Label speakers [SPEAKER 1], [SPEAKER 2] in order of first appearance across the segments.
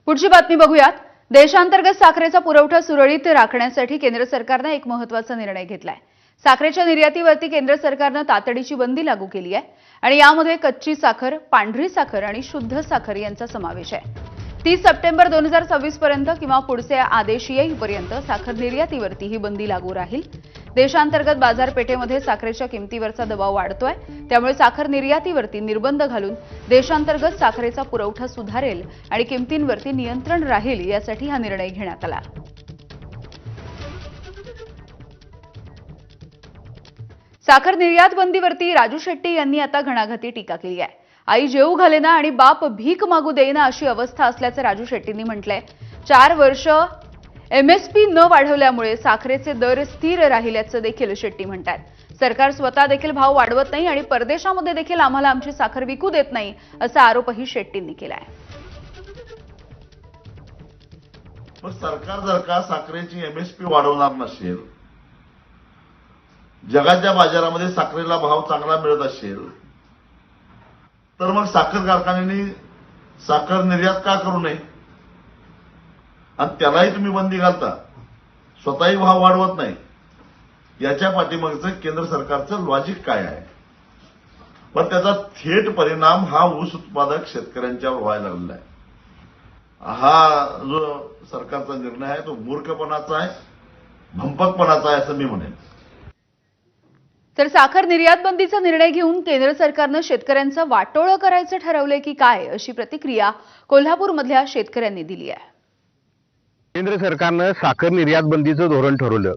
[SPEAKER 1] पुढची बातमी बघूयात। देशांतर्गत साखरेचा पुरवठा सुरळीत राखण्यासाठी केंद्र सरकारने एक महत्त्वाचा निर्णय घेतलाय। साखरेच्या निर्यातीवरती केंद्र सरकारने तातडीची बंदी लागू केली आहे आणि यामध्ये कच्ची साखर, पांढरी साखर आणि शुद्ध साखर यांचा समावेश आहे। 30 सप्टेंबर 2026 पर्यंत किंवा पुढचे आदेश येईपर्यंत साखर निर्यातीवरती ही बंदी लागू राहील। देशांतर्गत बाजारपेठेमध्ये साखरेच्या किमतीवरचा दबाव वाढतोय, त्यामुळे साखर निर्यातीवरती निर्बंध घालून देशांतर्गत साखरेचा पुरवठा सुधारेल आणि किमतींवरती नियंत्रण राहील, यासाठी हा निर्णय घेण्यात आला। साखर निर्यात बंदीवरती राजू शेट्टी यांनी आता घणाघाती टीका केली आहे। आई जेऊ घालेना आणि बाप भीक मागू देईना अशी अवस्था असल्याचे राजू शेट्टींनी म्हटलंय। 4 वर्ष एमएसपी न वाढवल्यामुळे साखरेचे दर स्थिर राहिल्याचं देखील शेट्टी म्हणतात। सरकार स्वतः देखील भाव वाढवत नाही आणि परदेशामध्ये देखील आम्हाला आमची साखर विकू देत नाही, असा आरोपही शेट्टींनी केलाय।
[SPEAKER 2] सरकार जर का साखरेची एमएसपी वाढवणार नसेल, जगाच्या बाजारामध्ये साखरेला भाव चांगला मिळत असेल, तर मग साखर कारखान्यांनी साखर निर्यात का करू नये आणि त्यालाही तुम्ही बंदी घालता, स्वतःही भाव वाढवत नाही, याच्या पाठीमागचं केंद्र सरकारचं लॉजिक काय आहे? पण त्याचा थेट परिणाम हा ऊस उत्पादक शेतकऱ्यांच्यावर व्हायला लागलेला आहे। हा जो सरकारचा निर्णय आहे तो मूर्खपणाचा आहे, भंपकपणाचा आहे असं मी म्हणेन।
[SPEAKER 1] तर साखर निर्यात बंदीचा निर्णय घेऊन केंद्र सरकारने शेतकऱ्यांचं वाटोळं करायचं ठरवलंय की काय, अशी प्रतिक्रिया कोल्हापूरमधल्या शेतकऱ्यांनी दिली आहे।
[SPEAKER 3] केंद्र सरकारने साखर निर्यात बंदीचं धोरण ठरवलं,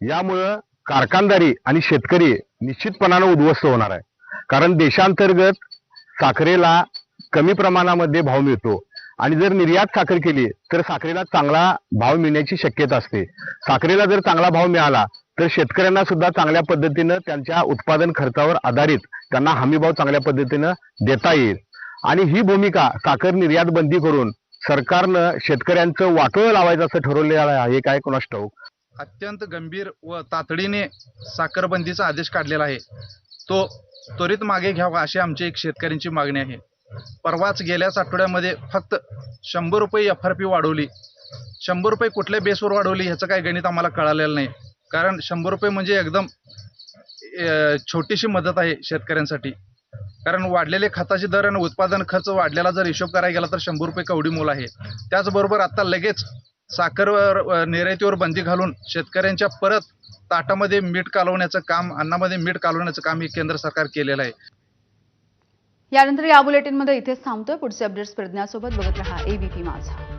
[SPEAKER 3] यामुळे कारखानदारी आणि शेतकरी निश्चितपणाने उद्ध्वस्त होणार आहे। कारण देशांतर्गत साखरेला कमी प्रमाणामध्ये भाव मिळतो आणि जर निर्यात साखर केली तर साखरेला चांगला भाव मिळण्याची शक्यता असते। साखरेला जर चांगला भाव मिळाला तर शेतकऱ्यांना सुद्धा चांगल्या पद्धतीने त्यांच्या उत्पादन खर्चावर आधारित त्यांना हमीभाव चांगल्या पद्धतीने देता येईल आणि ही भूमिका साखर निर्यात बंदी करून सरकारनं शेतकऱ्यांचं वाटोळं लावायचं असं ठरवलेलं आहे। काय कोणास ठाऊक।
[SPEAKER 4] अत्यंत गंभीर व तातडीने साखर बंदीचा आदेश काढलेला आहे, तो त्वरित मागे घ्यावा अशी आमची एक शेतकऱ्यांची मागणी आहे। परवाच गेल्याच आठवड्यामध्ये फक्त 100 रुपये एफआरपी वाढवली। 100 रुपये कुठल्या बेसवर वाढवली ह्याचं काही गणित आम्हाला कळालेलं नाही, कारण 100 रुपये म्हणजे एकदम छोटीशी मदत आहे शेतकऱ्यांसाठी। कारण वाढलेले खताचे दर आणि उत्पादन खर्च वाढलेला जर हिशोब करायला गेला तर 100 रुपये कवडी मोल आहे। त्याचबरोबर आता लगेच साखर निर्यातीवर बंदी घालून शेतकऱ्यांच्या परत ताटामध्ये मीठ कालवण्याचं काम, अन्नामध्ये मीठ कालवण्याचं काम हे केंद्र सरकार केलेलं आहे।
[SPEAKER 1] यानंतर या बुलेटिनमध्ये इथेच थांबतोय। पुढचे अपडेट्स प्रज्ञासोबत बघत रहा एबीपी माझा।